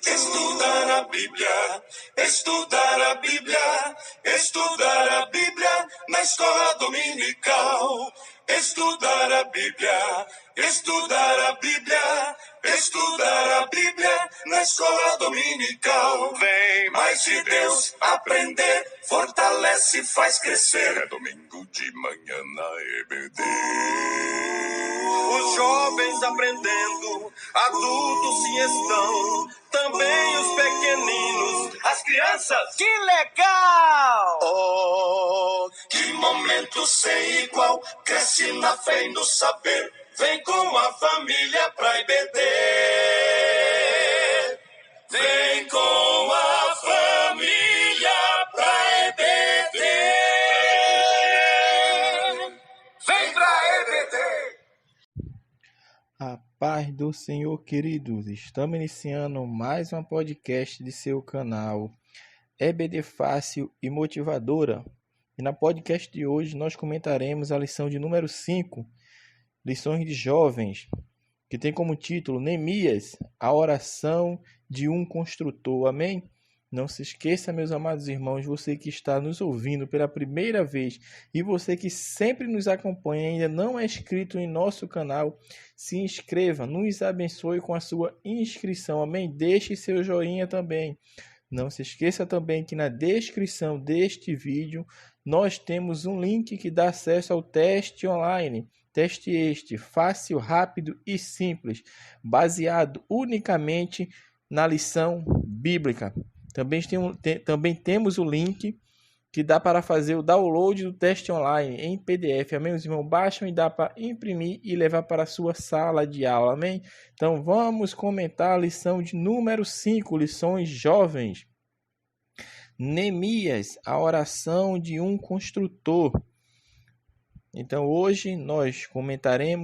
Estudar a Bíblia, estudar a Bíblia, estudar a Bíblia na escola dominical. Estudar a Bíblia, estudar a Bíblia, estudar a Bíblia na escola dominical. Vem mais de Deus aprender, fortalece e faz crescer. É domingo de manhã na EBD. Os jovens aprendendo, adultos sim estão, também os pequeninos, as crianças. Que legal! Oh, que momento sem igual, cresce na fé e no saber, vem com a família pra IBD. Vem com a família pra EBD. Vem pra EBD. A paz do Senhor, queridos. Estamos iniciando mais um podcast de seu canal EBD Fácil e Motivadora. E na podcast de hoje nós comentaremos a lição de número 5, Lições de Jovens, que tem como título Neemias, a oração de um construtor. Amém? Não se esqueça, meus amados irmãos, você que está nos ouvindo pela primeira vez e você que sempre nos acompanha e ainda não é inscrito em nosso canal, se inscreva, nos abençoe com a sua inscrição. Amém? Deixe seu joinha também. Não se esqueça também que na descrição deste vídeo nós temos um link que dá acesso ao teste online. Teste este, fácil, rápido e simples, baseado unicamente na lição bíblica. Também temos o link que dá para fazer o download do teste online em PDF. Amém? Os irmãos baixam e dá para imprimir e levar para a sua sala de aula. Amém? Então vamos comentar a lição de número 5, lições jovens. Neemias, a oração de um construtor. Então hoje nós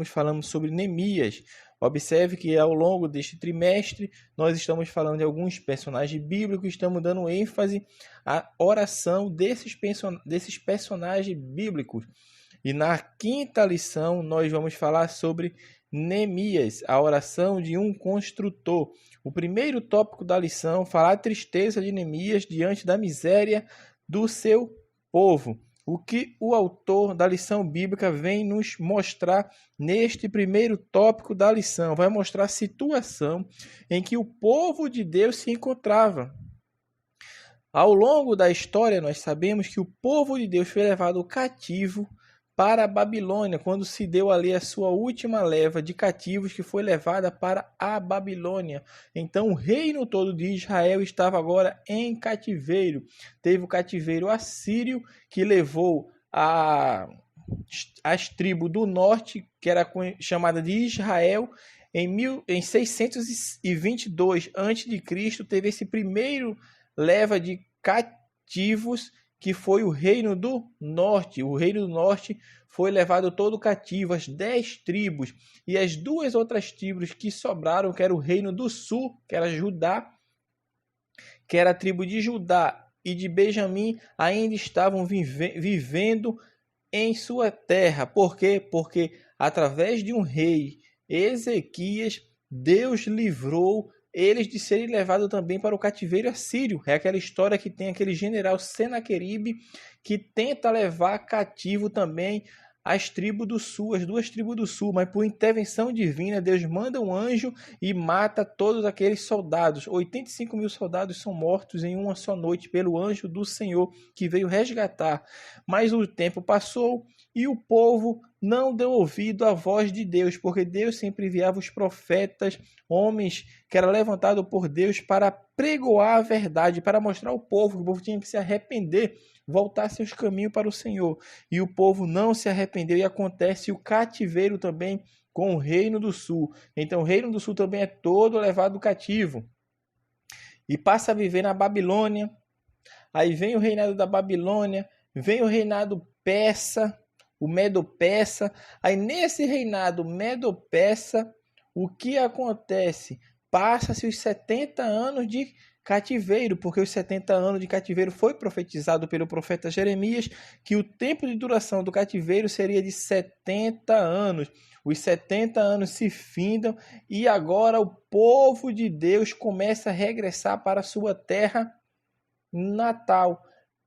falamos sobre Neemias. Observe que ao longo deste trimestre nós estamos falando de alguns personagens bíblicos, estamos dando ênfase à oração desses personagens bíblicos. E na quinta lição nós vamos falar sobre Neemias, a oração de um construtor. O primeiro tópico da lição fala a tristeza de Neemias diante da miséria do seu povo. O que o autor da lição bíblica vem nos mostrar neste primeiro tópico da lição? Vai mostrar a situação em que o povo de Deus se encontrava. Ao longo da história, nós sabemos que o povo de Deus foi levado cativo para a Babilônia, quando se deu ali a sua última leva de cativos que foi levada para a Babilônia. Então o reino todo de Israel estava agora em cativeiro. Teve o cativeiro assírio, que levou as tribos do norte, que era chamada de Israel. Em 622 a.C., teve esse primeiro leva de cativos, que foi o reino do norte. O reino do norte foi levado todo cativo, as 10 tribos. E as duas outras tribos que sobraram, que era o reino do sul, que era Judá, que era a tribo de Judá e de Benjamim, ainda estavam vivendo em sua terra. Por quê? Porque através de um rei, Ezequias, Deus livrou eles de serem levados também para o cativeiro assírio. É aquela história que tem aquele general Senaqueribe que tenta levar cativo também as tribos do sul, as duas tribos do sul, mas por intervenção divina, Deus manda um anjo e mata todos aqueles soldados. 85 mil soldados são mortos em uma só noite pelo anjo do Senhor que veio resgatar. Mas o tempo passou e o povo não deu ouvido à voz de Deus, porque Deus sempre enviava os profetas, homens que eram levantados por Deus para pregoar a verdade, para mostrar ao povo que o povo tinha que se arrepender, voltar seus caminhos para o Senhor. E o povo não se arrependeu e acontece o cativeiro também com o Reino do Sul. Então o Reino do Sul também é todo levado cativo e passa a viver na Babilônia. Aí vem o reinado da Babilônia, vem o reinado persa, o Medo-Persa. Aí nesse reinado Medo-Persa, o que acontece? passa-se os 70 anos de cativeiro, porque os 70 anos de cativeiro foi profetizado pelo profeta Jeremias, que o tempo de duração do cativeiro seria de 70 anos. Os 70 anos se findam e agora o povo de Deus começa a regressar para a sua terra natal.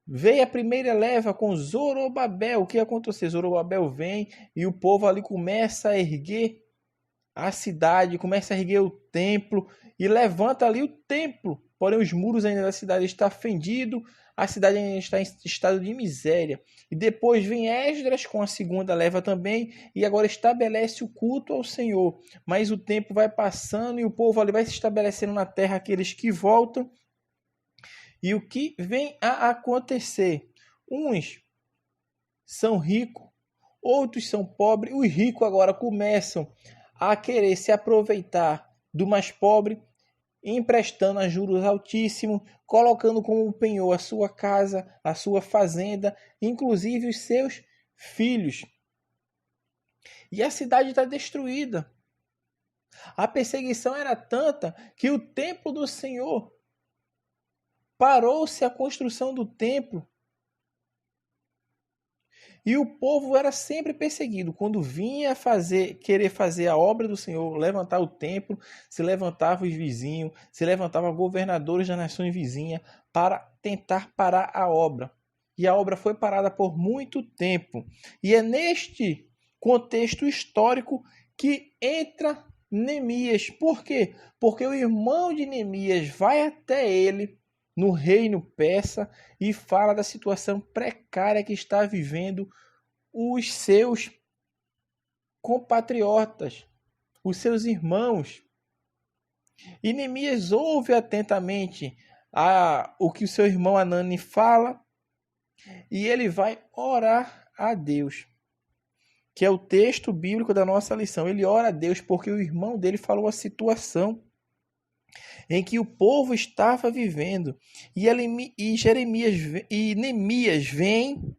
Veio a primeira leva com Zorobabel. O que aconteceu? Zorobabel vem e o povo ali começa a erguer a cidade, começa a erguer o templo e levanta ali o templo. Porém, os muros ainda da cidade estão fendidos, a cidade ainda está em estado de miséria. E depois vem Esdras com a segunda leva também e agora estabelece o culto ao Senhor. Mas o tempo vai passando e o povo ali vai se estabelecendo na terra, aqueles que voltam. E o que vem a acontecer? Uns são ricos, outros são pobres. Os ricos agora começam a querer se aproveitar do mais pobre, emprestando a juros altíssimos, colocando como penhor a sua casa, a sua fazenda, inclusive os seus filhos. E a cidade está destruída. A perseguição era tanta que o templo do Senhor parou-se a construção do templo. E o povo era sempre perseguido. Quando vinha querer fazer a obra do Senhor, levantar o templo, se levantavam os vizinhos, se levantavam governadores das nações vizinhas para tentar parar a obra. E a obra foi parada por muito tempo. E é neste contexto histórico que entra Neemias. Por quê? Porque o irmão de Neemias vai até ele no reino persa e fala da situação precária que está vivendo os seus compatriotas, os seus irmãos. E Neemias ouve atentamente o que o seu irmão Anani fala e ele vai orar a Deus, que é o texto bíblico da nossa lição. Ele ora a Deus porque o irmão dele falou a situação em que o povo estava vivendo. E Neemias vem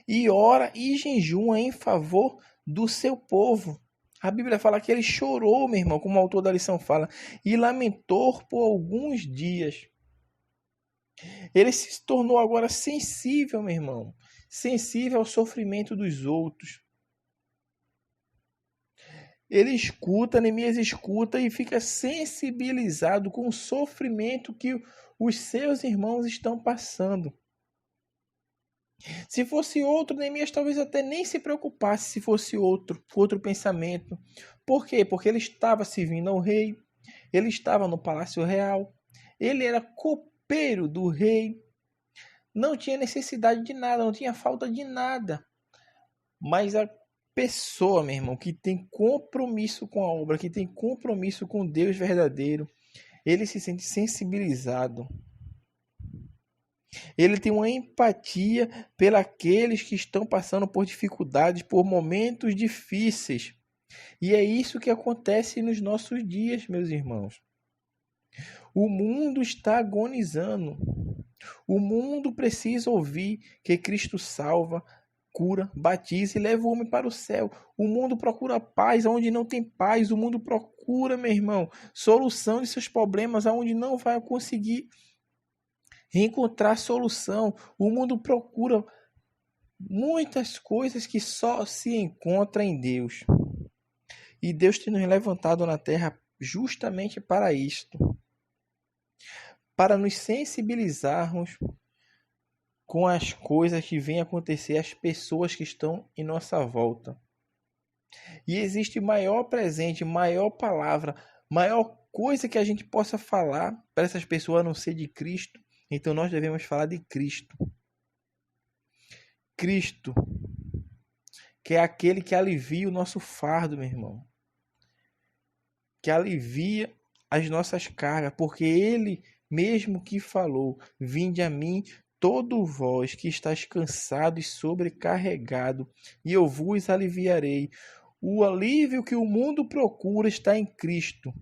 e ora e jejua em favor do seu povo. A Bíblia fala que ele chorou, meu irmão, como o autor da lição fala, e lamentou por alguns dias. Ele se tornou agora sensível, meu irmão, sensível ao sofrimento dos outros. Neemias escuta e fica sensibilizado com o sofrimento que os seus irmãos estão passando. Se fosse outro, Neemias talvez até nem se preocupasse se fosse outro pensamento. Por quê? Porque ele estava servindo ao rei, ele estava no palácio real, ele era copeiro do rei, não tinha necessidade de nada, não tinha falta de nada. Mas a pessoa, meu irmão, que tem compromisso com a obra, que tem compromisso com Deus verdadeiro, ele se sente sensibilizado. Ele tem uma empatia pelos que estão passando por dificuldades, por momentos difíceis. E é isso que acontece nos nossos dias, meus irmãos. O mundo está agonizando. O mundo precisa ouvir que Cristo salva, cura, batiza e leva o homem para o céu. O mundo procura paz onde não tem paz. O mundo procura, meu irmão, solução de seus problemas onde não vai conseguir encontrar solução. O mundo procura muitas coisas que só se encontra em Deus. E Deus tem nos levantado na terra justamente para isto. Para nos sensibilizarmos com as coisas que vêm acontecer, as pessoas que estão em nossa volta. E existe maior presente, maior palavra, maior coisa que a gente possa falar para essas pessoas a não ser de Cristo. Então nós devemos falar de Cristo. Cristo, que é aquele que alivia o nosso fardo, meu irmão. Que alivia as nossas cargas, porque Ele mesmo que falou: vinde a mim todo vós que estáis cansado e sobrecarregado, e eu vos aliviarei. O alívio que o mundo procura está em Cristo.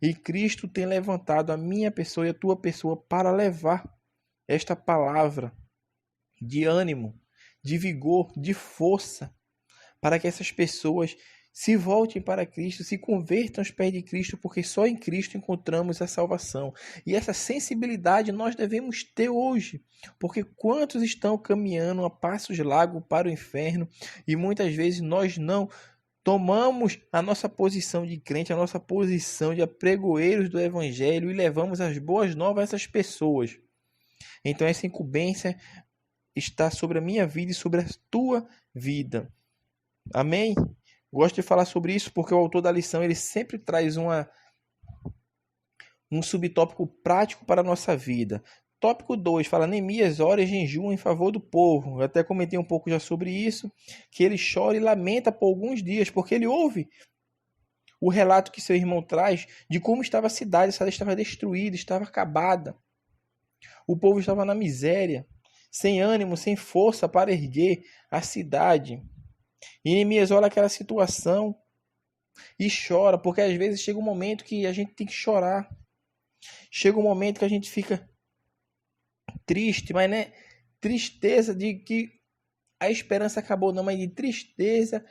E Cristo tem levantado a minha pessoa e a tua pessoa para levar esta palavra de ânimo, de vigor, de força, para que essas pessoas Se voltem para Cristo, se convertam aos pés de Cristo, porque só em Cristo encontramos a salvação. E essa sensibilidade nós devemos ter hoje, porque quantos estão caminhando a passos largos para o inferno e muitas vezes nós não tomamos a nossa posição de crente, a nossa posição de apregoeiros do Evangelho e levamos as boas novas a essas pessoas. Então essa incumbência está sobre a minha vida e sobre a tua vida. Amém? Gosto de falar sobre isso porque o autor da lição ele sempre traz um subtópico prático para a nossa vida. Tópico 2, fala: Neemias ora e jejua em favor do povo. Eu até comentei um pouco já sobre isso, que ele chora e lamenta por alguns dias, porque ele ouve o relato que seu irmão traz de como estava a cidade estava destruída, estava acabada. O povo estava na miséria, sem ânimo, sem força para erguer a cidade. E Neemias olha aquela situação e chora, porque às vezes chega um momento que a gente tem que chorar. Chega um momento que a gente fica triste, mas não é tristeza de que a esperança acabou, não, mas de tristeza,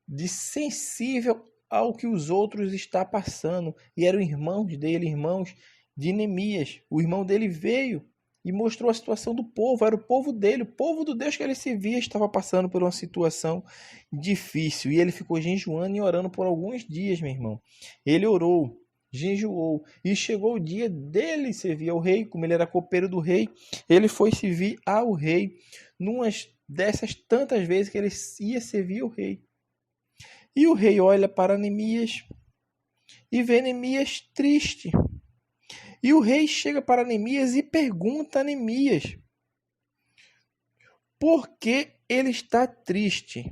de sensível ao que os outros estão passando. E eram irmãos dele, irmãos de Neemias. O irmão dele veio e mostrou a situação do povo, era o povo dele, o povo do Deus que ele servia estava passando por uma situação difícil. E ele ficou jejuando e orando por alguns dias, meu irmão. Ele orou, jejuou, e chegou o dia dele servir ao rei, como ele era copeiro do rei, ele foi servir ao rei, numa dessas tantas vezes que ele ia servir ao rei. E o rei olha para Neemias e vê Neemias triste. E o rei chega para Neemias e pergunta a Neemias por que ele está triste.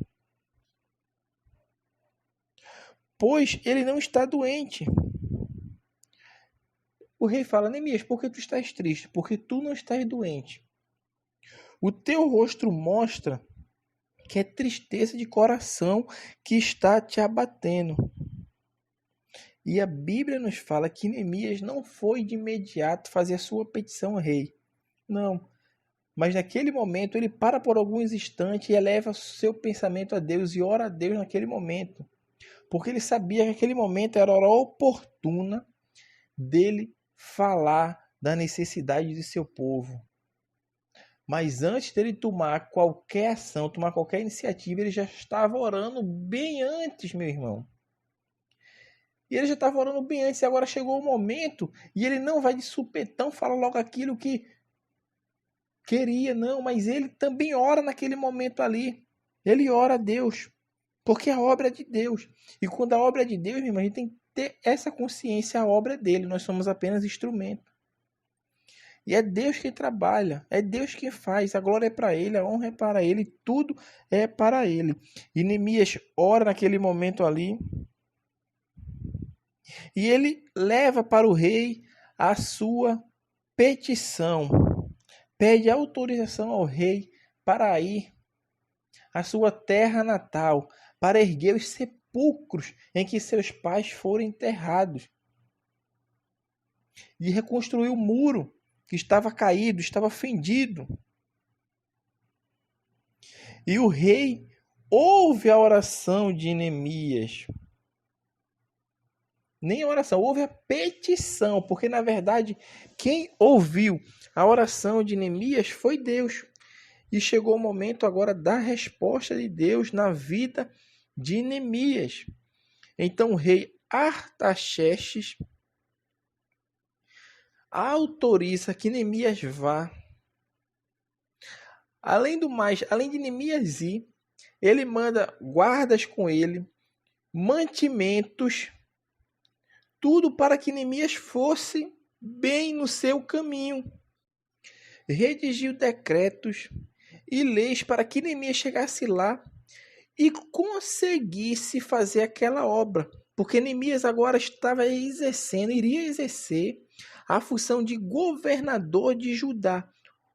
Pois ele não está doente. O rei fala: Neemias, por que tu estás triste? Porque tu não estás doente. O teu rosto mostra que é tristeza de coração que está te abatendo. E a Bíblia nos fala que Neemias não foi de imediato fazer a sua petição ao rei. Não. Mas naquele momento ele para por alguns instantes e eleva seu pensamento a Deus e ora a Deus naquele momento. Porque ele sabia que aquele momento era a hora oportuna dele falar da necessidade de seu povo. Mas antes dele tomar qualquer ação, tomar qualquer iniciativa, ele já estava orando bem antes, meu irmão. E ele já estava orando bem antes, e agora chegou o momento, e ele não vai de supetão falar logo aquilo que queria, não, mas ele também ora naquele momento ali. Ele ora a Deus, porque a obra é de Deus. E quando a obra é de Deus, meu irmão, a gente tem que ter essa consciência, a obra é dele, nós somos apenas instrumento. E é Deus quem trabalha, é Deus quem faz, a glória é para ele, a honra é para ele, tudo é para ele. E Neemias ora naquele momento ali, e ele leva para o rei a sua petição. Pede autorização ao rei para ir à sua terra natal, para erguer os sepulcros em que seus pais foram enterrados. E reconstruir o muro que estava caído, estava fendido. E o rei ouve a oração de Neemias. Nem a oração, houve a petição, porque na verdade quem ouviu a oração de Neemias foi Deus. E chegou o momento agora da resposta de Deus na vida de Neemias. Então o rei Artaxerxes autoriza que Neemias vá. Além do mais, além de Neemias ir, ele manda guardas com ele, mantimentos, tudo para que Neemias fosse bem no seu caminho. Redigiu decretos e leis para que Neemias chegasse lá e conseguisse fazer aquela obra. Porque Neemias agora estava exercendo, iria exercer a função de governador de Judá.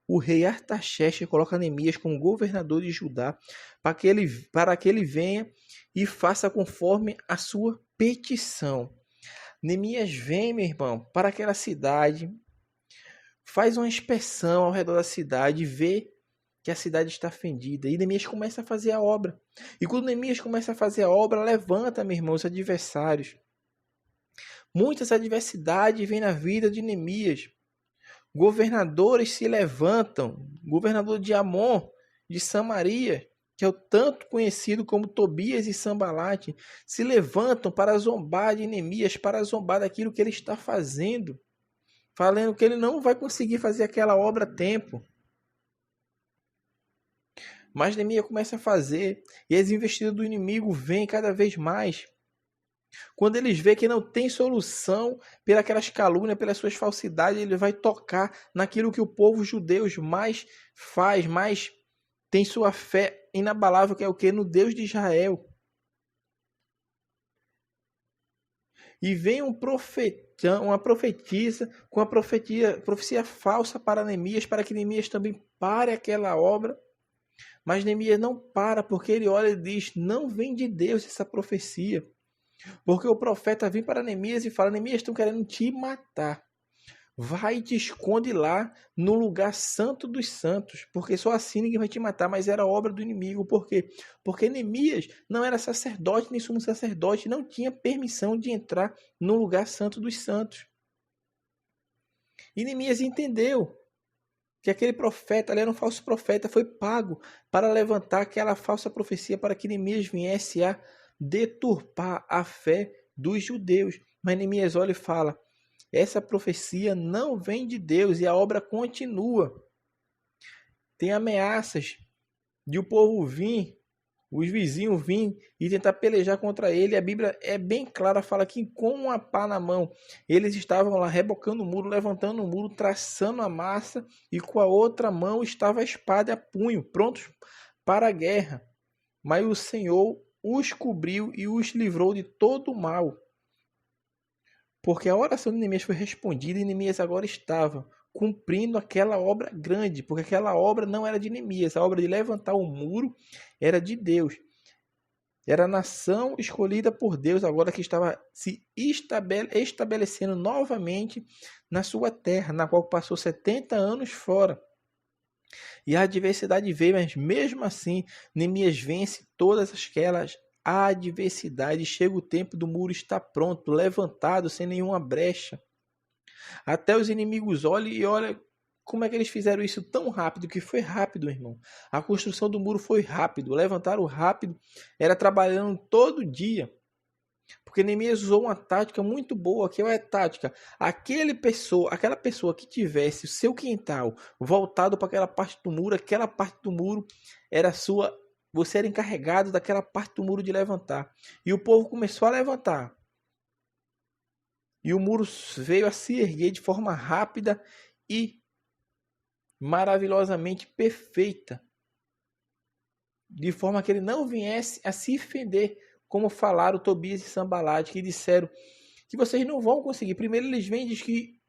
O rei Artaxerxes coloca Neemias como governador de Judá para que ele venha e faça conforme a sua petição. Neemias vem, meu irmão, para aquela cidade, faz uma inspeção ao redor da cidade, vê que a cidade está fendida. E Neemias começa a fazer a obra. E quando Neemias começa a fazer a obra, levanta, meu irmão, os adversários. Muitas adversidades vêm na vida de Neemias. Governadores se levantam. Governador de Amon, de Samaria, que é o tanto conhecido como Tobias e Sambalate, se levantam para zombar de Neemias, para zombar daquilo que ele está fazendo, falando que ele não vai conseguir fazer aquela obra a tempo. Mas Neemias começa a fazer, e as investidas do inimigo vêm cada vez mais. Quando eles veem que não tem solução pelas calúnias, pelas suas falsidades, ele vai tocar naquilo que o povo judeu mais faz, mais tem sua fé inabalável, que é o que? No Deus de Israel. E vem um profeta, uma profetisa com a profecia falsa para Neemias, para que Neemias também pare aquela obra. Mas Neemias não para, porque ele olha e diz, não vem de Deus essa profecia. Porque o profeta vem para Neemias e fala, Neemias, estão querendo te matar. Vai e te esconde lá no lugar santo dos santos, porque só assim ninguém vai te matar. Mas era obra do inimigo. Por quê? Porque Neemias não era sacerdote, nem sumo sacerdote, não tinha permissão de entrar no lugar santo dos santos. E Neemias entendeu que aquele profeta, ali era um falso profeta, foi pago para levantar aquela falsa profecia, para que Neemias viesse a deturpar a fé dos judeus. Mas Neemias olha e fala, essa profecia não vem de Deus, e a obra continua. Tem ameaças de o povo vir, os vizinhos vir e tentar pelejar contra ele. A Bíblia é bem clara, fala que com uma pá na mão, eles estavam lá rebocando o muro, levantando o muro, traçando a massa, e com a outra mão estava a espada a punho, prontos para a guerra. Mas o Senhor os cobriu e os livrou de todo o mal. Porque a oração de Neemias foi respondida, e Neemias agora estava cumprindo aquela obra grande, porque aquela obra não era de Neemias, a obra de levantar o muro era de Deus. Era a nação escolhida por Deus, agora que estava se estabelecendo novamente na sua terra, na qual passou 70 anos fora. E a adversidade veio, mas mesmo assim, Neemias vence todas aquelas adversidades. Chega o tempo do muro estar pronto, levantado, sem nenhuma brecha. Até os inimigos olham e olham como é que eles fizeram isso tão rápido, que foi rápido, irmão. A construção do muro foi rápido, levantaram rápido, era trabalhando todo dia. Porque Neemias usou uma tática muito boa, que é a tática. Aquela pessoa que tivesse o seu quintal voltado para aquela parte do muro era sua. Você era encarregado daquela parte do muro de levantar. E o povo começou a levantar. E o muro veio a se erguer de forma rápida e maravilhosamente perfeita. De forma que ele não viesse a se fender, como falaram Tobias e Sambalate, que disseram que vocês não vão conseguir. Primeiro eles vêm e dizem que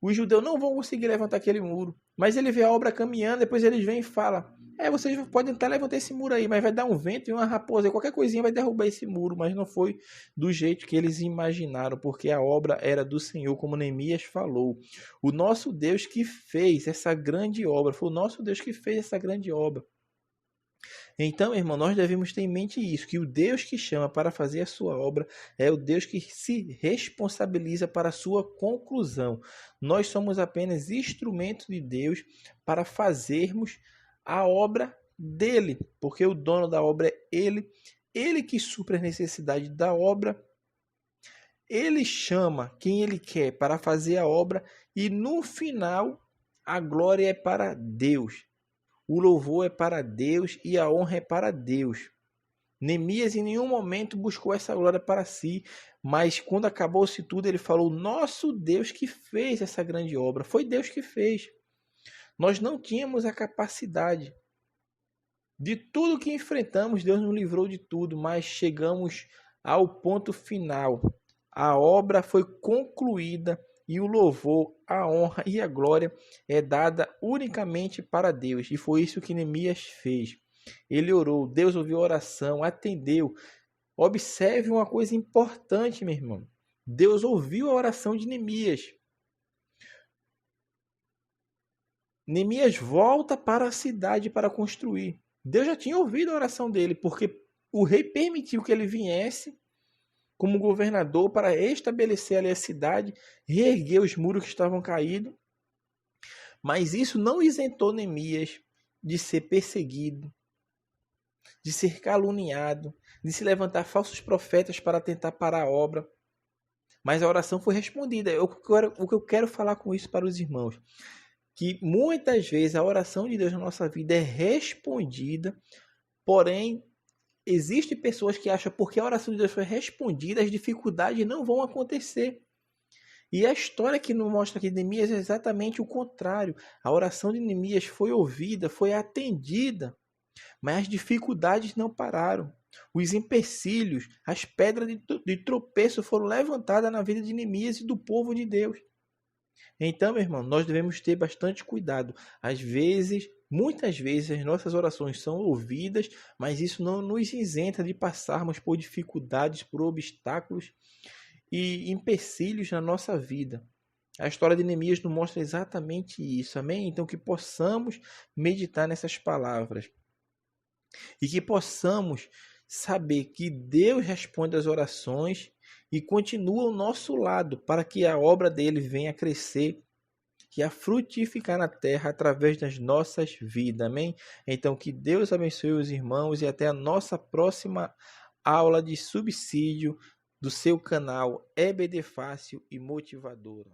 os judeus não vão conseguir levantar aquele muro. Mas ele vê a obra caminhando, depois eles vêm e falam, vocês podem tentar levantar esse muro aí, mas vai dar um vento e uma raposa, qualquer coisinha vai derrubar esse muro. Mas não foi do jeito que eles imaginaram, porque a obra era do Senhor, como Neemias falou. O nosso Deus que fez essa grande obra, foi o nosso Deus que fez essa grande obra. Então, irmão, nós devemos ter em mente isso, que o Deus que chama para fazer a sua obra é o Deus que se responsabiliza para a sua conclusão. Nós somos apenas instrumentos de Deus para fazermos a obra dele, porque o dono da obra é ele que supre a necessidade da obra, ele chama quem ele quer para fazer a obra, e no final a glória é para Deus. O louvor é para Deus e a honra é para Deus. Neemias em nenhum momento buscou essa glória para si, mas quando acabou-se tudo, ele falou, nosso Deus que fez essa grande obra. Foi Deus que fez. Nós não tínhamos a capacidade. De tudo que enfrentamos, Deus nos livrou de tudo, mas chegamos ao ponto final. A obra foi concluída, e o louvor, a honra e a glória é dada unicamente para Deus. E foi isso que Neemias fez. Ele orou, Deus ouviu a oração, atendeu. Observe uma coisa importante, meu irmão. Deus ouviu a oração de Neemias. Neemias volta para a cidade para construir. Deus já tinha ouvido a oração dele, porque o rei permitiu que ele viesse como governador para estabelecer ali a cidade, reerguer os muros que estavam caídos. Mas isso não isentou Neemias de ser perseguido, de ser caluniado, de se levantar falsos profetas para tentar parar a obra. Mas a oração foi respondida. O que eu quero falar com isso para os irmãos? Que muitas vezes a oração de Deus na nossa vida é respondida, porém, existem pessoas que acham que porque a oração de Deus foi respondida, as dificuldades não vão acontecer. E a história que nos mostra aqui de Neemias é exatamente o contrário. A oração de Neemias foi ouvida, foi atendida, mas as dificuldades não pararam. Os empecilhos, as pedras de tropeço foram levantadas na vida de Neemias e do povo de Deus. Então, meu irmão, nós devemos ter bastante cuidado. Às vezes, muitas vezes, as nossas orações são ouvidas, mas isso não nos isenta de passarmos por dificuldades, por obstáculos e empecilhos na nossa vida. A história de Neemias nos mostra exatamente isso, amém? Então que possamos meditar nessas palavras e que possamos saber que Deus responde às orações e continua ao nosso lado para que a obra dele venha a crescer e a frutificar na terra através das nossas vidas, amém? Então que Deus abençoe os irmãos e até a nossa próxima aula de subsídio do seu canal EBD Fácil e Motivadora.